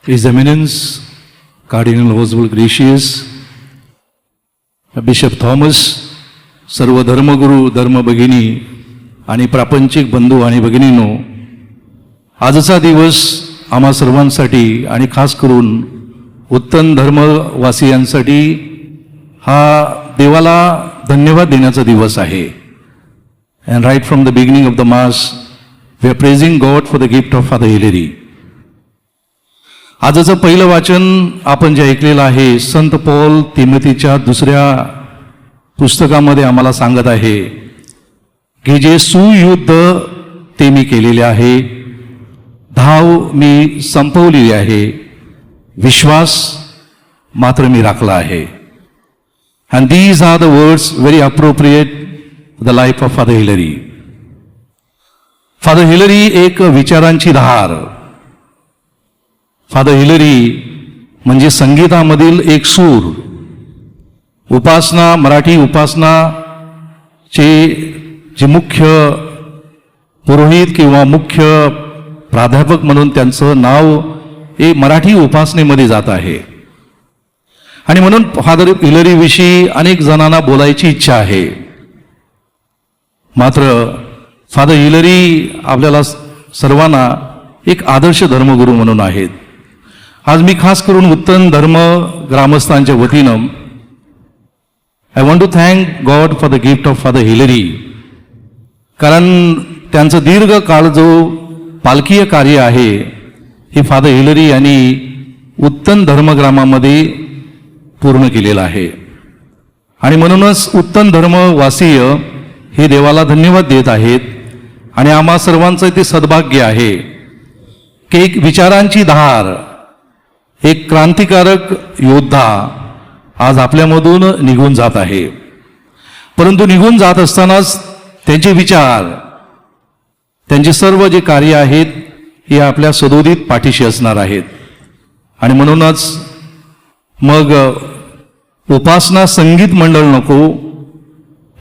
His Eminence Cardinal Oswald Gracious, Bishop Thomas, सर्व धर्मगुरू धर्मभगिनी आणि प्रापंचिक बंधू आणि भगिनींनो, आजचा दिवस आम्हा सर्वांसाठी आणि खास करून उत्तम धर्मवासियांसाठी हा देवाला धन्यवाद देण्याचा दिवस आहे. And right from the beginning of the Mass, we are praising God for the gift of Father Hilary. आजचं पहिलं वाचन आपण जे ऐकलेलं आहे, संत पौल तिमोथीच्या दुसऱ्या पुस्तकामध्ये आम्हाला सांगत आहे की जे सुयुद्ध ते मी केलेले आहे, धाव मी संपवलेली आहे, विश्वास मात्र मी राखला आहे. And these are the words very appropriate to the life of Father Hilary. Father Hilary एक विचारांची धार. फादर हिलरी म्हणजे संगीतामधील एक सूर. उपासना, मराठी उपासनाचे जे मुख्य पुरोहित किंवा मुख्य प्राध्यापक म्हणून त्यांचं नाव हे मराठी उपासनेमध्ये जात आहे. आणि म्हणून फादर हिलरीविषयी अनेक जणांना बोलायची इच्छा आहे. मात्र फादर हिलरी आपल्याला सर्वांना एक आदर्श धर्मगुरू म्हणून आहेत. आज मी खास करून उत्तम धर्म ग्रामस्थांच्या वतीनं I want to thank God for the gift of father Hillary. कारण त्यांचं दीर्घ काळ जो पालकीय कार्य आहे हे फादर हिलरी यांनी उत्तम धर्मग्रामामध्ये पूर्ण केलेलं आहे. आणि म्हणूनच उत्तम धर्मवासीय हे देवाला धन्यवाद देत आहेत. आणि आम्हा सर्वांचं ते सद्भाग्य आहे की एक विचारांची धार, एक क्रांतिकारक योद्धा आज आपल्यामधून निघून जात आहे. परंतु निघून जात असतानाच त्यांचे विचार, त्यांचे सर्व जे कार्य आहेत हे आपल्या सदोदित पाठीशी असणार आहेत. आणि म्हणूनच मग उपासना संगीत मंडळ नको,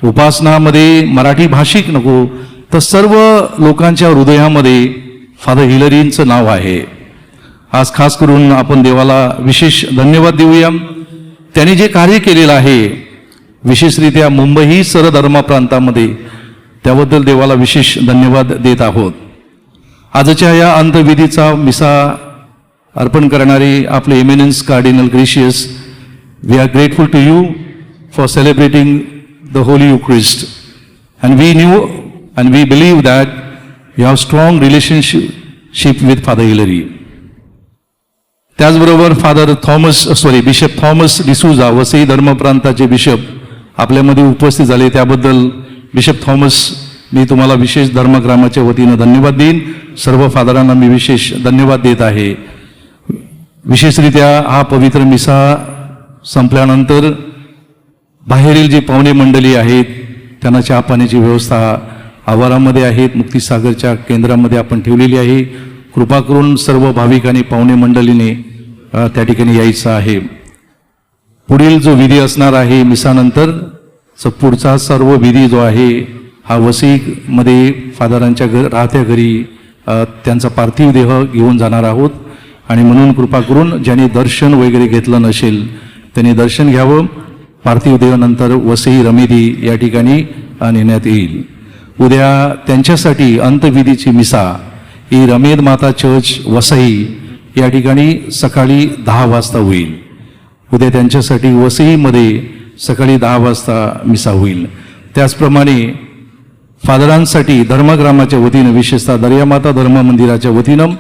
उपासनामध्ये मराठी भाषिक नको, तर सर्व लोकांच्या हृदयामध्ये फादर हिलरींचं नाव आहे. आज खास करून आपण देवाला विशेष धन्यवाद देऊया. त्यांनी जे कार्य केलेलं आहे विशेषरित्या मुंबई सरधर्मा प्रांतामध्ये, त्याबद्दल देवाला विशेष धन्यवाद देत आहोत. आजच्या या अंतविधीचा मिसा अर्पण करणारे आपले eminence Cardinal Gracias, we are grateful to you for celebrating the holy Eucharist. And we knew and we believe that you have strong relationship with Father Hilary. त्याचबरोबर बिशप थॉमस डिसूजा, वसई धर्मप्रांताचे बिशप आपल्यामध्ये उपस्थित झाले. त्याबद्दल बिशप थॉमस, मी तुम्हाला विशेष धर्मग्रामाच्या वतीनं धन्यवाद देईन. सर्व फादरांना मी विशेष धन्यवाद देत आहे. विशेषरित्या हा पवित्र मिसा संपल्यानंतर बाहेरील जी पाहुणे मंडळी आहेत त्यांना चहा पाण्याची व्यवस्था आवारामध्ये आहेत, मुक्तीसागरच्या केंद्रामध्ये आपण ठेवलेली आहे. कृपा करून सर्व भाविक आणि पाहुणे मंडळीने त्या ठिकाणी यायचं आहे. पुढील जो विधी असणार आहे मिसानंतर, पुढचा सर्व विधी जो आहे हा वसईमध्ये फादरांच्या राहत्या घरी त्यांचा पार्थिव देह घेऊन जाणार आहोत. आणि म्हणून कृपा करून ज्यांनी दर्शन वगैरे घेतलं नसेल त्यांनी दर्शन घ्यावं. पार्थिव देह नंतर वसई रमेदी या ठिकाणी नेण्यात येईल. उद्या त्यांच्यासाठी अंतविधीची मिसा ही रमेद माता चर्च वसई या ठिकाणी सकाळी 10 वाजता होईल. उद्या त्यांच्यासाठी वसईमध्ये सकाळी 10 वाजता मिसा होईल. त्याचप्रमाणे फादरांसाठी धर्मग्रामाच्या वतीनं, विशेषतः दर्यामाता धर्म मंदिराच्या वतीनं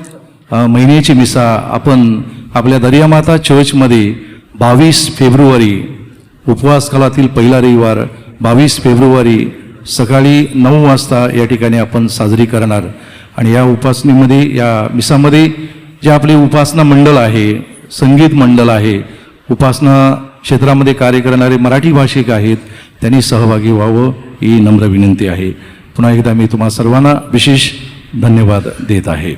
महिन्याची मिसा आपण आपल्या दर्यामाता चर्चमध्ये 22 फेब्रुवारी, उपवास काळातील पहिला रविवार 22 फेब्रुवारी सकाळी 9 वाजता या ठिकाणी आपण साजरी करणार. आणि या उपासनेमध्ये, या मिसामध्ये जे आपले उपासना मंडळ आहे, संगीत मंडळ आहे, उपासना क्षेत्रामध्ये कार्य करणारे मराठी भाषिक आहेत, त्यांनी सहभागी व्हावं ही नम्र विनंती आहे. पुन्हा एकदा मी तुम्हा सर्वांना विशेष धन्यवाद देत आहे.